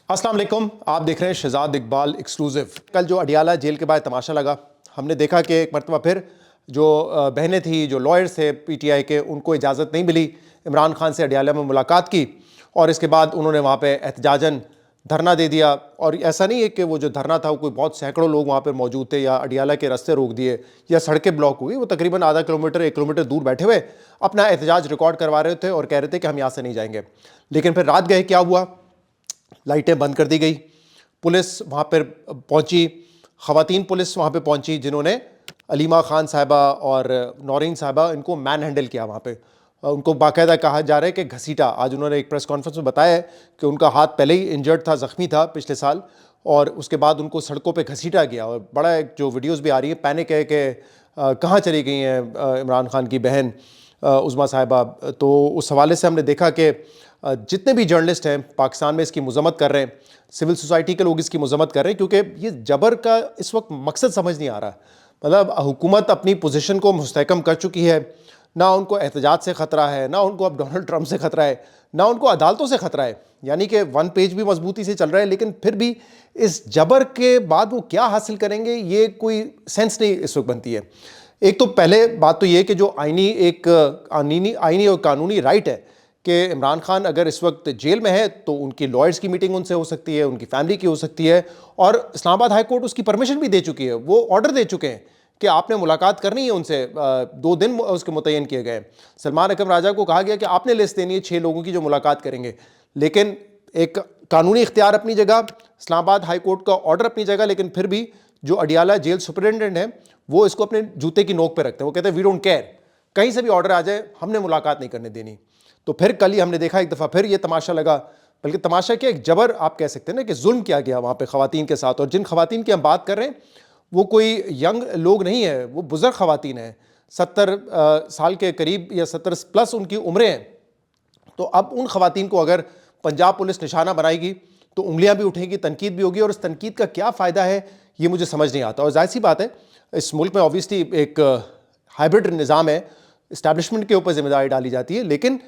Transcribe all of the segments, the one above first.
अस्सलाम वालेकुम, आप देख रहे हैं शहजाद इकबाल एक्सक्लूसिव। कल जो अडियाला जेल के बाद तमाशा लगा, हमने देखा कि एक मरतबा फिर जो बहनें थी, जो लॉयर्स थे पीटीआई के, उनको इजाज़त नहीं मिली इमरान खान से अडियाला में मुलाकात की, और इसके बाद उन्होंने वहाँ पे एहतजाजन धरना दे दिया। और ऐसा नहीं है कि वो जो धरना था वो कोई बहुत सैकड़ों लोग वहाँ पर मौजूद थे या अडियाला के रास्ते रोक दिए या सड़कें ब्लॉक हुई। वो तकरीबन आधा किलोमीटर 1 किलोमीटर दूर बैठे हुए अपना एहतजाज रिकॉर्ड करवा रहे थे और कह रहे थे कि हम यहाँ से नहीं जाएंगे। लेकिन फिर रात गए, क्या हुआ? लाइटें बंद कर दी गई, पुलिस वहाँ पर पहुँची, ख़वातीन पुलिस वहाँ पे पहुँची जिन्होंने अलीमा खान साहिबा और नौरीन साहिबा, इनको मैन हैंडल किया वहाँ पे। उनको बाकायदा कहा जा रहा है कि घसीटा। आज उन्होंने एक प्रेस कॉन्फ्रेंस में बताया है कि उनका हाथ पहले ही इंजर्ड था, ज़ख्मी था पिछले साल, और उसके बाद उनको सड़कों पे घसीटा गया। और बड़ा एक जो वीडियोज़ भी आ रही है, पैनिक है कि कहाँ चली गई हैं इमरान खान की बहन उज़मा साहिबा। तो उस हवाले से हमने देखा कि जितने भी जर्नलिस्ट हैं पाकिस्तान में इसकी मज़म्मत कर रहे हैं, सिविल सोसाइटी के लोग इसकी मज़म्मत कर रहे हैं, क्योंकि ये जबर का इस वक्त मकसद समझ नहीं आ रहा। मतलब हुकूमत अपनी पोजीशन को मुस्तहकम कर चुकी है, ना उनको एहतजाज से ख़तरा है, ना उनको अब डोनाल्ड ट्रंप से ख़तरा है, ना उनको अदालतों से ख़तरा है। यानी कि वन पेज भी मजबूती से चल रहा है, लेकिन फिर भी इस जबर के बाद वो क्या हासिल करेंगे, ये कोई सेंस नहीं इस वक्त बनती है। एक तो पहले बात तो ये कि जो आईनी और कानूनी राइट है कि इमरान खान अगर इस वक्त जेल में है तो उनकी लॉयर्स की मीटिंग उनसे हो सकती है, उनकी फैमिली की हो सकती है, और इस्लामाबाद हाई कोर्ट उसकी परमिशन भी दे चुकी है। वो ऑर्डर दे चुके हैं कि आपने मुलाकात करनी है उनसे, 2 दिन उसके मुतय्यन किए गए। सलमान अकरम राजा को कहा गया कि आपने लिस्ट देनी है 6 लोगों की जो मुलाकात करेंगे। लेकिन एक कानूनी इख्तियार अपनी जगह, इस्लामाबाद हाई कोर्ट का ऑर्डर अपनी जगह, लेकिन फिर भी जो अडियाला जेल सुपरिटेंडेंट है वो इसको अपने जूते की नोक पर रखते हैं। वो कहते हैं वी डोंट केयर, कहीं से भी ऑर्डर आ जाए, हमने मुलाकात नहीं करने देनी। तो फिर कल ही हमने देखा एक दफ़ा फिर ये तमाशा लगा, बल्कि तमाशा क्या, एक जबर आप कह सकते हैं ना, कि जुल्म किया गया वहाँ पे ख़वातीन के साथ। और जिन ख़वातीन की हम बात कर रहे हैं वो कोई यंग लोग नहीं है, वो बुज़ुर्ग ख़वातीन हैं, 70 साल के करीब या 70 प्लस उनकी उम्रें हैं। तो अब उन ख़वातीन को अगर पंजाब पुलिस निशाना बनाएगी तो उंगलियाँ भी उठेंगी, तनकीद भी होगी, और इस तनकीद का क्या फ़ायदा है ये मुझे समझ नहीं आता। और जाहिर सी बात है, इस मुल्क में ऑब्वियसली एक हाइब्रिड निज़ाम है, इस्टेब्लिशमेंट के ऊपर ज़िम्मेदारी डाली जाती है, लेकिन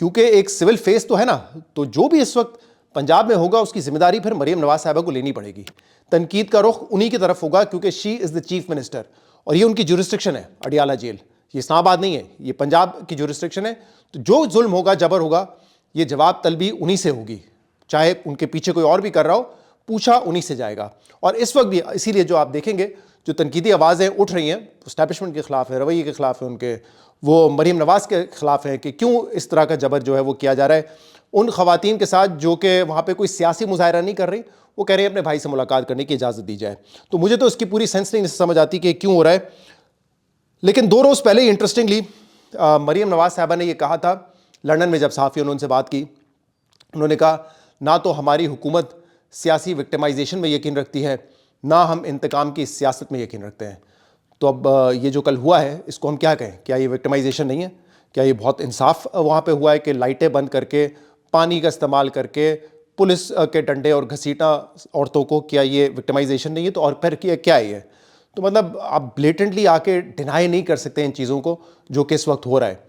क्योंकि एक सिविल फेस तो है ना, तो जो भी इस वक्त पंजाब में होगा उसकी जिम्मेदारी फिर मरीम नवाज साहिबा को लेनी पड़ेगी। तनकीद का रुख उन्हीं की तरफ होगा, क्योंकि she is the chief minister और ये उनकी जुरिस्डिक्शन है। अडियाला जेल ये इस्लामाबाद नहीं है, ये पंजाब की जुरिस्डिक्शन है। तो जो जुल्म होगा, जबर होगा, ये जवाब तलबी उन्हीं से होगी, चाहे उनके पीछे कोई और भी कर रहा हो, पूछा उन्हीं से जाएगा। और इस वक्त भी इसीलिए जो आप देखेंगे जो तनकीदी आवाज़ें उठ रही हैं इस्टेब्लिशमेंट के ख़िलाफ़ है, रवैये के ख़िलाफ़ है उनके, वो मरीम नवाज़ के ख़िलाफ़ है कि क्यों इस तरह का जबर जो है वो किया जा रहा है उन ख़वातीन के साथ जो कि वहाँ पे कोई सियासी मुज़ाहरा नहीं कर रही, वो कह रही है अपने भाई से मुलाकात करने की इजाज़त दी जाए। तो मुझे तो इसकी पूरी सेंस नहीं समझ आती कि क्यों हो रहा है। लेकिन 2 रोज़ पहले ही इंटरेस्टिंगली मरीम नवाज़ साहबा ने ये कहा था लंदन में, जब सहाफ़ियों ने उनसे बात की, उन्होंने कहा ना तो हमारी हुकूमत सियासी विक्टिमाइजेशन में यकीन रखती है, ना हम इंतकाम की सियासत में यकीन रखते हैं। तो अब ये जो कल हुआ है इसको हम क्या कहें? क्या ये विक्टिमाइजेशन नहीं है? क्या ये बहुत इंसाफ वहाँ पे हुआ है कि लाइटें बंद करके, पानी का इस्तेमाल करके, पुलिस के डंडे और घसीटा औरतों को, क्या ये विक्टिमाइजेशन नहीं है? तो और फिर क्या है ये? तो मतलब आप ब्लेटेंटली आके डिनाई नहीं कर सकते इन चीज़ों को जो कि इस वक्त हो रहा है।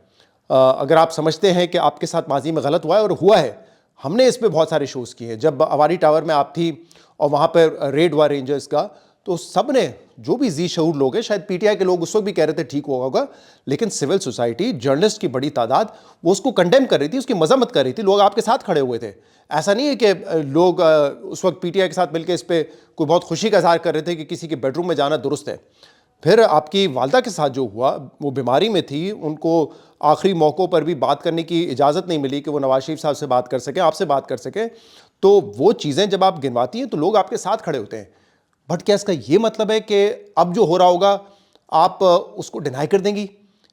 अगर आप समझते हैं कि आपके साथ माजी में गलत हुआ है, और हुआ है, हमने इस पर बहुत सारे शोज़ किए हैं। जब अवारी टावर में आप थी और वहाँ पर रेड हुआ रेंजर्स का, तो सब ने, जो भी जी शऊर लोग हैं, शायद पीटीआई के लोग उस वक्त भी कह रहे थे ठीक होगा, लेकिन सिविल सोसाइटी, जर्नलिस्ट की बड़ी तादाद वो उसको कंडेम कर रही थी, उसकी मजम्मत कर रही थी। लोग आपके साथ खड़े हुए थे। ऐसा नहीं है कि लोग उस वक्त पीटीआई के साथ मिलकर इस पर कोई बहुत खुशी का इज़हार कर रहे थे कि किसी के बेडरूम में जाना दुरुस्त है। फिर आपकी वालदा के साथ जो हुआ, वो बीमारी में थी, उनको आखिरी मौक़ों पर भी बात करने की इजाज़त नहीं मिली कि वो नवाज शरीफ साहब से बात कर सकें, आपसे बात कर सकें। तो वो चीज़ें जब आप गिनवाती हैं तो लोग आपके साथ खड़े होते हैं। बट क्या इसका ये मतलब है कि अब जो हो रहा होगा आप उसको डिनाई कर देंगी,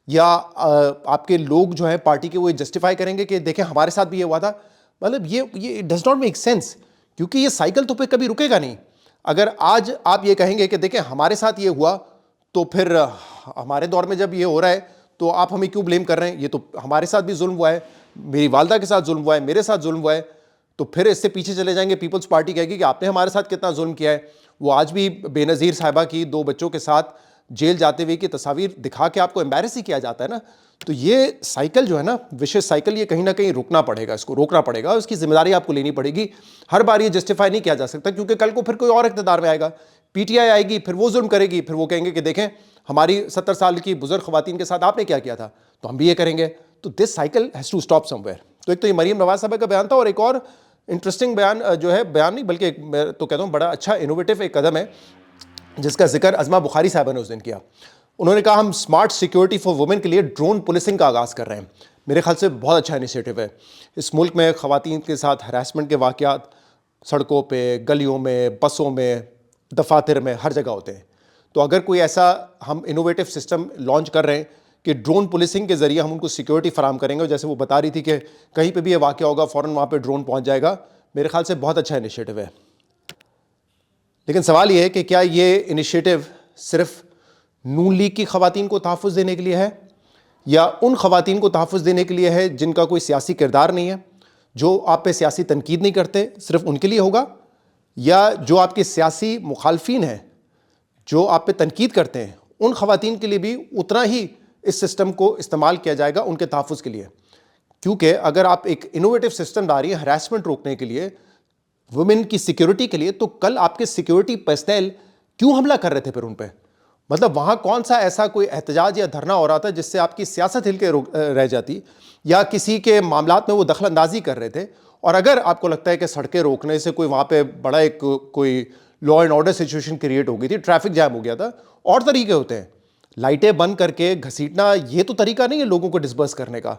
या आपके लोग जो हैं पार्टी के वो जस्टिफाई करेंगे कि देखें हमारे साथ भी ये हुआ था? मतलब ये डज नॉट मेक सेंस, क्योंकि ये साइकिल तो फिर कभी रुकेगा नहीं। अगर आज आप ये कहेंगे कि देखें हमारे साथ ये हुआ, तो फिर हमारे दौर में जब ये हो रहा है तो आप हमें क्यों ब्लेम कर रहे हैं? ये तो हमारे साथ भी जुल्म हुआ है, मेरी वालदा के साथ जुल्म हुआ है, मेरे साथ जुल्म हुआ है। तो फिर इससे पीछे चले जाएंगे, पीपल्स पार्टी कहेगी कि आपने हमारे साथ कितना जुल्म किया है। वो आज भी बेनज़ीर साहिबा की 2 बच्चों के साथ جیل جاتے ہوئے کی تصاویر دکھا کے آپ کو ایمبیرس ہی کیا جاتا ہے نا, تو یہ سائیکل جو ہے نا, وشیس سائیکل, یہ کہیں نہ کہیں رکنا پڑے گا, اس کو روکنا پڑے گا, اس کی ذمہ داری آپ کو لینی پڑے گی. ہر بار یہ جسٹیفائی نہیں کیا جا سکتا, کیونکہ کل کو پھر کوئی اور اقتدار میں آئے گا, پی ٹی آئی آئے گی, پھر وہ ظلم کرے گی, پھر وہ کہیں گے کہ دیکھیں ہماری 70 سال کی بزرگ خواتین کے ساتھ آپ نے کیا کیا تھا, تو ہم بھی یہ کریں گے. تو this cycle has to stop somewhere. تو ایک تو یہ مریم نواز صاحبہ کا بیان تھا, اور ایک اور انٹرسٹنگ بیان جو ہے, بیان نہیں بلکہ میں تو کہتا ہوں بڑا اچھا انوویٹو ایک قدم ہے جس کا ذکر عظمہ بخاری صاحبہ نے اس دن کیا. انہوں نے کہا ہم اسمارٹ سیکیورٹی فار وومن کے لیے ڈرون پولیسنگ کا آغاز کر رہے ہیں. میرے خیال سے بہت اچھا انیشیٹو ہے. اس ملک میں خواتین کے ساتھ ہراسمنٹ کے واقعات سڑکوں پہ, گلیوں میں, بسوں میں, دفاتر میں, ہر جگہ ہوتے ہیں. تو اگر کوئی ایسا ہم انوویٹو سسٹم لانچ کر رہے ہیں کہ ڈرون پولیسنگ کے ذریعے ہم ان کو سیکیورٹی فراہم کریں گے, جیسے وہ بتا رہی تھی کہ کہیں پہ بھی یہ واقعہ ہوگا فوراً وہاں پہ ڈرون پہنچ جائے گا, میرے خیال سے بہت اچھا انیشیٹو ہے. لیکن سوال یہ ہے کہ کیا یہ انیشیٹو صرف نون لیگ کی خواتین کو تحفظ دینے کے لیے ہے, یا ان خواتین کو تحفظ دینے کے لیے ہے جن کا کوئی سیاسی کردار نہیں ہے, جو آپ پہ سیاسی تنقید نہیں کرتے, صرف ان کے لیے ہوگا, یا جو آپ کے سیاسی مخالفین ہیں جو آپ پہ تنقید کرتے ہیں ان خواتین کے لیے بھی اتنا ہی اس سسٹم کو استعمال کیا جائے گا ان کے تحفظ کے لیے؟ کیونکہ اگر آپ ایک انوویٹو سسٹم لا رہی ہیں ہراسمنٹ روکنے کے لیے, وومن کی سیکیورٹی کے لیے, تو کل آپ کے سیکیورٹی پرسنل کیوں حملہ کر رہے تھے پھر ان پہ؟ مطلب وہاں کون سا ایسا کوئی احتجاج یا دھرنا ہو رہا تھا جس سے آپ کی سیاست ہل کے رہ جاتی, یا کسی کے معاملات میں وہ دخل اندازی کر رہے تھے؟ اور اگر آپ کو لگتا ہے کہ سڑکیں روکنے سے کوئی وہاں پہ بڑا ایک کوئی law and order situation create ہو گئی تھی, ٹریفک جام ہو گیا تھا, اور طریقے ہوتے ہیں. لائٹیں بند کر کے گھسیٹنا یہ تو طریقہ نہیں ہے لوگوں کو ڈسبرس کرنے کا.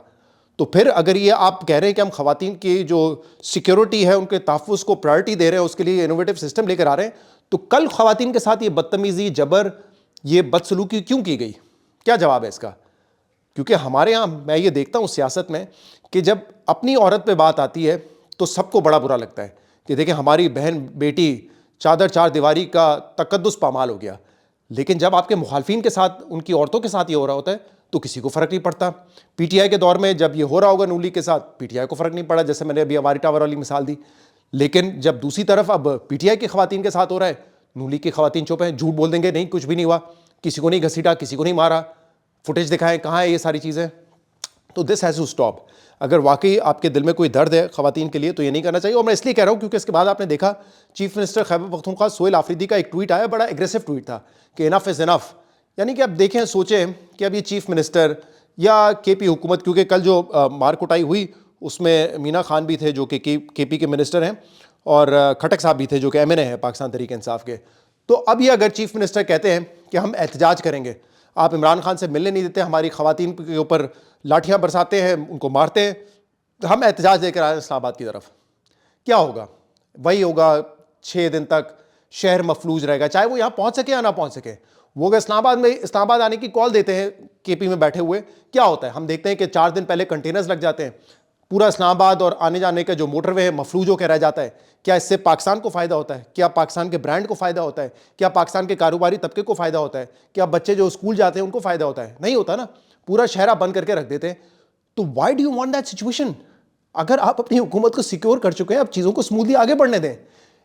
تو پھر اگر یہ آپ کہہ رہے ہیں کہ ہم خواتین کی جو سیکیورٹی ہے ان کے تحفظ کو پرائرٹی دے رہے ہیں, اس کے لیے انوویٹو سسٹم لے کر آ رہے ہیں, تو کل خواتین کے ساتھ یہ بدتمیزی, جبر, یہ بدسلوکی کیوں کی گئی؟ کیا جواب ہے اس کا؟ کیونکہ ہمارے ہاں میں یہ دیکھتا ہوں سیاست میں کہ جب اپنی عورت پہ بات آتی ہے تو سب کو بڑا برا لگتا ہے کہ دیکھیں ہماری بہن بیٹی چادر چار دیواری کا تقدس پامال ہو گیا. لیکن جب آپ کے مخالفین کے ساتھ, ان کی عورتوں کے ساتھ یہ ہو رہا ہوتا ہے تو کسی کو فرق نہیں پڑتا. پی ٹی آئی کے دور میں جب یہ ہو رہا ہوگا نون لیگ کے ساتھ, پی ٹی آئی کو فرق نہیں پڑا, جیسے میں نے ابھی ہماری ٹاور والی مثال دی. لیکن جب دوسری طرف اب پی ٹی آئی کی خواتین کے ساتھ ہو رہا ہے, نون لیگ کی خواتین چپ ہیں, جھوٹ بول دیں گے, نہیں کچھ بھی نہیں ہوا, کسی کو نہیں گھسیٹا, کسی کو نہیں مارا, فوٹیج دکھائیں, کہاں ہے یہ ساری چیزیں؟ تو دس ہیز ٹو اسٹاپ. اگر واقعی آپ کے دل میں کوئی درد ہے خواتین کے لیے تو یہ نہیں کرنا چاہیے. اور میں اس لیے کہہ رہا ہوں کیونکہ اس کے بعد آپ نے دیکھا چیف منسٹر خیبر پختونخوا سہیل آفریدی کا ایک ٹویٹ آیا, بڑا ایگریسو ٹویٹ تھا کہ انف از انف. یعنی کہ اب دیکھیں, سوچیں کہ اب یہ چیف منسٹر یا کے پی حکومت, کیونکہ کل جو مار کٹائی ہوئی اس میں مینا خان بھی تھے جو کہ کے پی کے منسٹر ہیں, اور کھٹک صاحب بھی تھے جو کہ ایم این اے ہیں پاکستان تحریک انصاف کے. تو اب یہ اگر چیف منسٹر کہتے ہیں کہ ہم احتجاج کریں گے, آپ عمران خان سے ملنے نہیں دیتے, ہماری خواتین کے اوپر لاٹھیاں برساتے ہیں, ان کو مارتے ہیں, ہم احتجاج لے کر آئے اسلام آباد کی طرف, کیا ہوگا؟ وہی ہوگا, 6 دن تک شہر مفلوج رہے گا, چاہے وہ یہاں پہنچ سکے یا نہ پہنچ سکے. وہ اگر اسلام آباد آنے کی کال دیتے ہیں کے پی میں بیٹھے ہوئے, کیا ہوتا ہے؟ ہم دیکھتے ہیں کہ 4 دن پہلے کنٹینرز لگ جاتے ہیں, پورا اسلام آباد اور آنے جانے کا جو موٹر وے ہے مفلوج ہو کے رہ جاتا ہے. کیا اس سے پاکستان کو فائدہ ہوتا ہے؟ کیا پاکستان کے برانڈ کو فائدہ ہوتا ہے؟ کیا پاکستان کے کاروباری طبقے کو فائدہ ہوتا ہے؟ کیا بچے جو اسکول جاتے ہیں ان کو فائدہ ہوتا ہے؟ نہیں ہوتا نا. پورا شہرہ بند کر کے رکھ دیتے ہیں. تو why do you want that situation? اگر آپ اپنی حکومت کو سیکیور کر چکے ہیں, اب چیزوں کو اسموتھلی آگے بڑھنے دیں,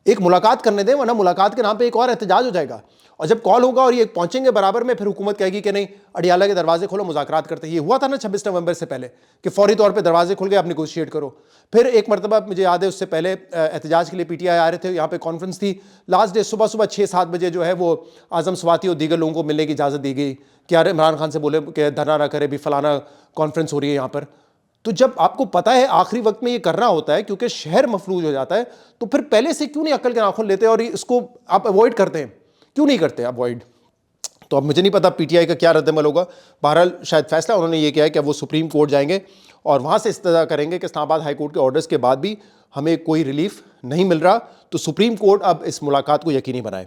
ایک ملاقات کرنے دیں, ورنہ ملاقات کے نام پہ ایک اور احتجاج ہو جائے گا. اور جب کال ہوگا اور یہ پہنچیں گے برابر میں, پھر حکومت کہے گی کہ نہیں اڈیالہ کے دروازے کھولو, مذاکرات کرتے ہیں. یہ ہوا تھا نا 26 نومبر سے پہلے کہ فوری طور پہ دروازے کھل گئے, آپ نیگوشیٹ کرو. پھر ایک مرتبہ مجھے یاد ہے اس سے پہلے احتجاج کے لیے پی ٹی آئی آ رہے تھے, یہاں پہ کانفرنس تھی, لاسٹ ڈے صبح 6-7 بجے جو ہے وہ اعظم سواتی اور دیگر لوگوں کو ملنے کی اجازت دی گئی کہ یار عمران خان سے بولے کہ دھرنا نہ کرے, بھی فلانا کانفرنس ہو رہی ہے یہاں پر. تو جب آپ کو پتہ ہے آخری وقت میں یہ کرنا ہوتا ہے کیونکہ شہر مفلوج ہو جاتا ہے, تو پھر پہلے سے کیوں نہیں عقل کے ناخن لیتے اور اس کو آپ اوائڈ کرتے ہیں؟ کیوں نہیں کرتے اوائڈ؟ تو اب مجھے نہیں پتا پی ٹی آئی کا کیا رد عمل ہوگا. بہرحال شاید فیصلہ انہوں نے یہ کیا ہے کہ اب وہ سپریم کورٹ جائیں گے اور وہاں سے استدعا کریں گے کہ اسلام آباد ہائی کورٹ کے آرڈرز کے بعد بھی ہمیں کوئی ریلیف نہیں مل رہا, تو سپریم کورٹ اب اس ملاقات کو یقینی بنائے.